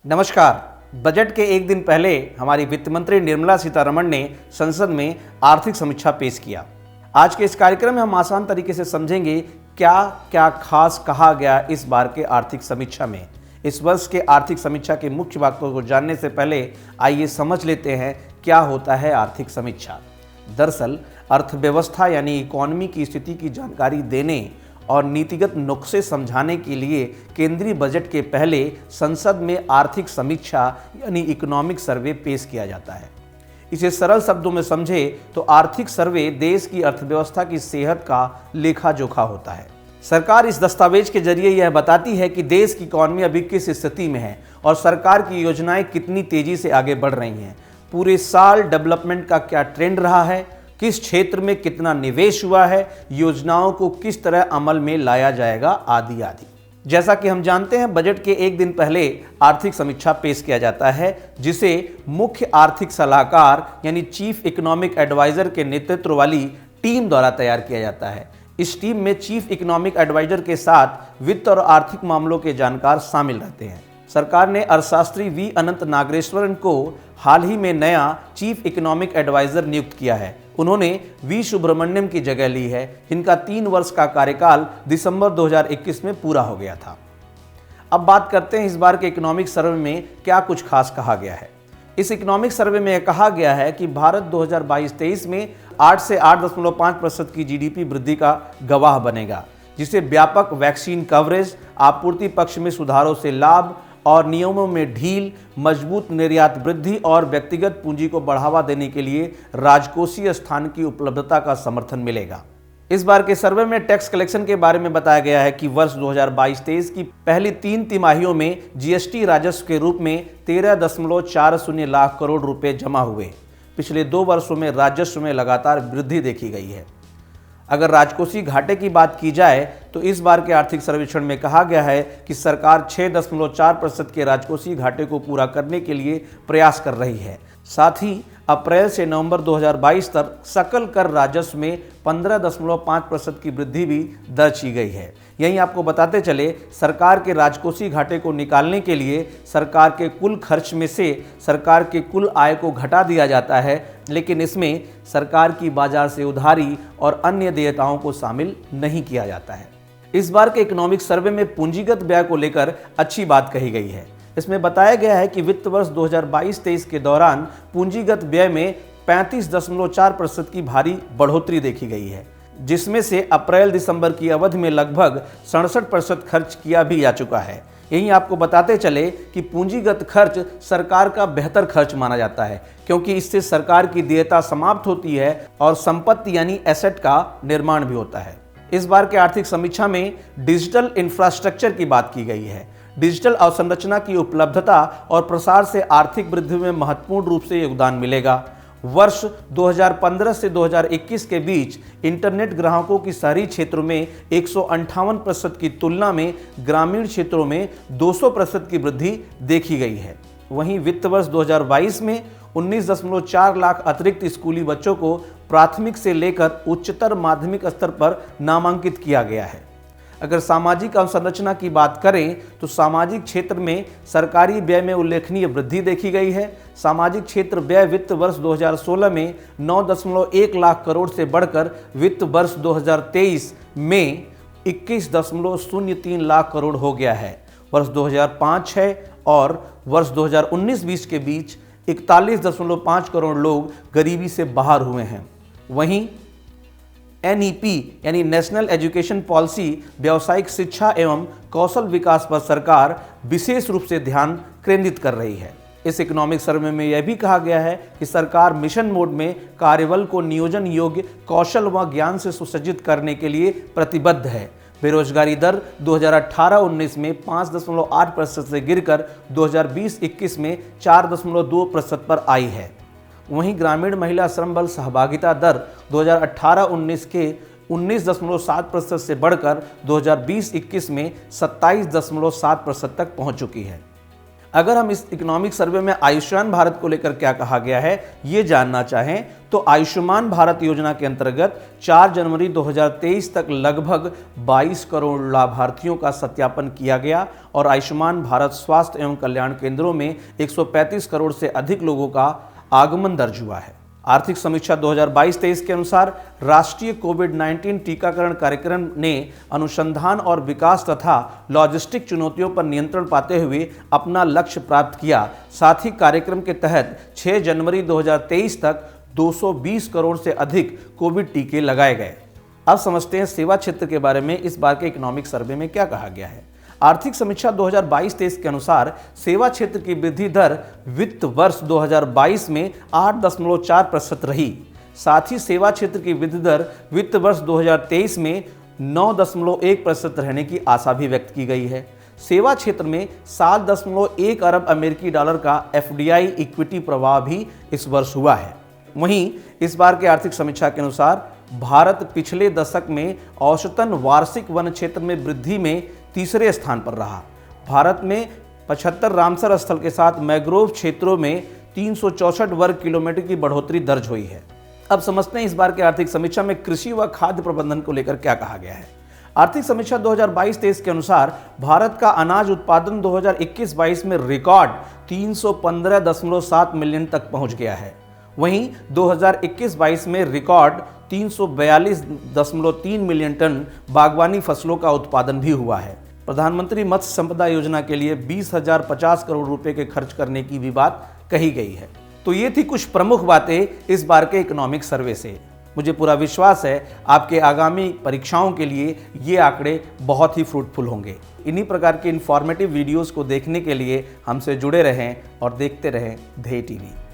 नमस्कार। बजट के एक दिन पहले हमारी वित्त मंत्री निर्मला सीतारमण ने संसद में आर्थिक समीक्षा पेश किया। आज के इस कार्यक्रम में हम आसान तरीके से समझेंगे क्या क्या खास कहा गया इस बार के आर्थिक समीक्षा में। इस वर्ष के आर्थिक समीक्षा के मुख्य बातों को जानने से पहले आइए समझ लेते हैं क्या होता है आर्थिक समीक्षा। दरअसल अर्थव्यवस्था यानी इकोनॉमी की स्थिति की जानकारी देने और नीतिगत नुस्खे समझाने के लिए केंद्रीय बजट के पहले संसद में आर्थिक समीक्षा यानी इकोनॉमिक सर्वे पेश किया जाता है। इसे सरल शब्दों में समझे तो आर्थिक सर्वे देश की अर्थव्यवस्था की सेहत का लेखा जोखा होता है। सरकार इस दस्तावेज के जरिए यह बताती है कि देश की इकोनॉमी अभी किस स्थिति में है और सरकार की योजनाएं कितनी तेजी से आगे बढ़ रही हैं। पूरे साल डेवलपमेंट का क्या ट्रेंड रहा है, किस क्षेत्र में कितना निवेश हुआ है, योजनाओं को किस तरह अमल में लाया जाएगा, आदि आदि। जैसा कि हम जानते हैं बजट के एक दिन पहले आर्थिक समीक्षा पेश किया जाता है, जिसे मुख्य आर्थिक सलाहकार यानी चीफ इकोनॉमिक एडवाइजर के नेतृत्व वाली टीम द्वारा तैयार किया जाता है। इस टीम में चीफ इकोनॉमिक एडवाइजर के साथ वित्त और आर्थिक मामलों के जानकार शामिल रहते हैं। सरकार ने अर्थशास्त्री वी अनंत नागेश्वरन को हाल ही में नया चीफ इकोनॉमिक एडवाइजर नियुक्त किया है। उन्होंने वी सुब्रमण्यम की जगह ली है, जिनका 3 वर्ष का कार्यकाल दिसंबर 2021 में पूरा हो गया था। अब बात करते हैं इस बार के इकोनॉमिक सर्वे में क्या कुछ खास कहा गया है। इस इकोनॉमिक सर्वे में कहा गया है कि भारत 2022-23 में 8 से 8.5% की जीडीपी वृद्धि का गवाह बनेगा, जिसे व्यापक वैक्सीन कवरेज, आपूर्ति पक्ष में सुधारों से लाभ और नियमों में ढील, मजबूत निर्यात वृद्धि और व्यक्तिगत पूंजी को बढ़ावा देने के लिए राजकोषीय स्थान की उपलब्धता का समर्थन मिलेगा। इस बार के सर्वे में टैक्स कलेक्शन के बारे में बताया गया है कि वर्ष 2022-23 की पहली 3 तिमाहियों में जीएसटी राजस्व के रूप में 13.40 लाख करोड़ रुपए जमा हुए। पिछले 2 वर्षों में राजस्व में लगातार वृद्धि देखी गई है। अगर राजकोषीय घाटे की बात की जाए तो इस बार के आर्थिक सर्वेक्षण में कहा गया है कि सरकार 6.4% के राजकोषीय घाटे को पूरा करने के लिए प्रयास कर रही है। साथ ही अप्रैल से नवंबर 2022 तक सकल कर राजस्व में 15.5% की वृद्धि भी दर्ज की गई है। यहीं आपको बताते चले, सरकार के राजकोषीय घाटे को निकालने के लिए सरकार के कुल खर्च में से सरकार के कुल आय को घटा दिया जाता है, लेकिन इसमें सरकार की बाजार से उधारी और अन्य देयताओं को शामिल नहीं किया जाता है। इस बार के इकोनॉमिक सर्वे में पूंजीगत व्यय को लेकर अच्छी बात कही गई है। इसमें बताया गया है कि वित्त वर्ष 2022-23 के दौरान पूंजीगत व्यय में 35.4% की भारी बढ़ोतरी देखी गई है, जिसमें से अप्रैल दिसंबर की अवधि में लगभग 67% खर्च किया भी जा चुका है। यहीं आपको बताते चले कि पूंजीगत खर्च सरकार का बेहतर खर्च माना जाता है, क्योंकि इससे सरकार की देयता समाप्त होती है और संपत्ति यानी एसेट का निर्माण भी होता है। इस बार के आर्थिक समीक्षा में डिजिटल इंफ्रास्ट्रक्चर की बात की गई है। डिजिटल अवसंरचना की उपलब्धता और प्रसार से आर्थिक वृद्धि में महत्वपूर्ण रूप से योगदान मिलेगा। वर्ष 2015 से 2021 के बीच इंटरनेट ग्राहकों की शहरी क्षेत्रों में 158% की तुलना में ग्रामीण क्षेत्रों में 200% की वृद्धि देखी गई है। वहीं वित्त वर्ष 2022 में 19.4 लाख अतिरिक्त स्कूली बच्चों को प्राथमिक से लेकर उच्चतर माध्यमिक स्तर पर नामांकित किया गया है। अगर सामाजिक अवसंरचना की बात करें तो सामाजिक क्षेत्र में सरकारी व्यय में उल्लेखनीय वृद्धि देखी गई है। सामाजिक क्षेत्र व्यय वित्त वर्ष 2016 में 9.1 लाख करोड़ से बढ़कर वित्त वर्ष 2023 में 21.03 लाख करोड़ हो गया है। वर्ष 2005-06 और वर्ष 2019-20 के बीच 41.5 करोड़ लोग गरीबी से बाहर हुए हैं। वहीं NEP यानी नेशनल एजुकेशन पॉलिसी व्यावसायिक शिक्षा एवं कौशल विकास पर सरकार विशेष रूप से ध्यान केंद्रित कर रही है। इस इकोनॉमिक सर्वे में यह भी कहा गया है कि सरकार मिशन मोड में कार्यबल को नियोजन योग्य कौशल व ज्ञान से सुसज्जित करने के लिए प्रतिबद्ध है। बेरोजगारी दर 2018-19 में 5.8% से गिरकर 2020-21 में 4.2% पर आई है। वहीं ग्रामीण महिला श्रम बल सहभागिता दर 2018-19 के 19.7% से बढ़कर 2020-21 में 27.7% तक पहुंच चुकी है। अगर हम इस इकोनॉमिक सर्वे में आयुष्मान भारत को लेकर क्या कहा गया है ये जानना चाहें तो आयुष्मान भारत योजना के अंतर्गत 4 जनवरी 2023 तक लगभग 22 करोड़ लाभार्थियों का सत्यापन किया गया और आयुष्मान भारत स्वास्थ्य एवं कल्याण केंद्रों में 135 करोड़ से अधिक लोगों का आगमन दर्ज हुआ है। आर्थिक समीक्षा 2022-23 के अनुसार राष्ट्रीय कोविड-19 टीकाकरण कार्यक्रम ने अनुसंधान और विकास तथा लॉजिस्टिक चुनौतियों पर नियंत्रण पाते हुए अपना लक्ष्य प्राप्त किया। साथ ही कार्यक्रम के तहत 6 जनवरी 2023 तक 220 करोड़ से अधिक कोविड टीके लगाए गए। अब समझते हैं सेवा क्षेत्र के बारे में इस बार के इकोनॉमिक सर्वे में क्या कहा गया है। आर्थिक समीक्षा 2022-23 के अनुसार सेवा क्षेत्र की वृद्धि दर वित्त वर्ष 2022 में 8.4% रही। साथ ही सेवा क्षेत्र की वृद्धि दर वित्त वर्ष 2023 में 9.1% रहने की आशा भी व्यक्त की गई है। सेवा क्षेत्र में 7.1 अरब अमेरिकी डॉलर का FDI इक्विटी प्रवाह भी इस वर्ष हुआ है। वहीं इस बार के आर्थिक समीक्षा के अनुसार भारत पिछले दशक में औसतन वार्षिक वन क्षेत्र में वृद्धि में तीसरे स्थान पर रहा। भारत में 75 रामसर स्थल के साथ मैंग्रोव क्षेत्रों में 364 वर्ग किलोमीटर की बढ़ोतरी दर्ज हुई है। अब समझते हैं इस बार के आर्थिक समीक्षा में कृषि व खाद्य प्रबंधन को लेकर क्या कहा गया है। आर्थिक समीक्षा 2022-23 के अनुसार भारत का अनाज उत्पादन 2021-22 में रिकॉर्ड 315.7 मिलियन तक पहुंच गया है। वहीं 2021-22 में रिकॉर्ड 342.3 मिलियन टन बागवानी फसलों का उत्पादन भी हुआ है। प्रधानमंत्री मत्स्य संपदा योजना के लिए 20,050 करोड़ रुपए के खर्च करने की भी बात कही गई है। तो ये थी कुछ प्रमुख बातें इस बार के इकोनॉमिक सर्वे से। मुझे पूरा विश्वास है आपके आगामी परीक्षाओं के लिए ये आंकड़े बहुत ही फ्रूटफुल होंगे। इन्हीं प्रकार के इन्फॉर्मेटिव वीडियोस को देखने के लिए हमसे जुड़े रहें और देखते रहें धेय टीवी।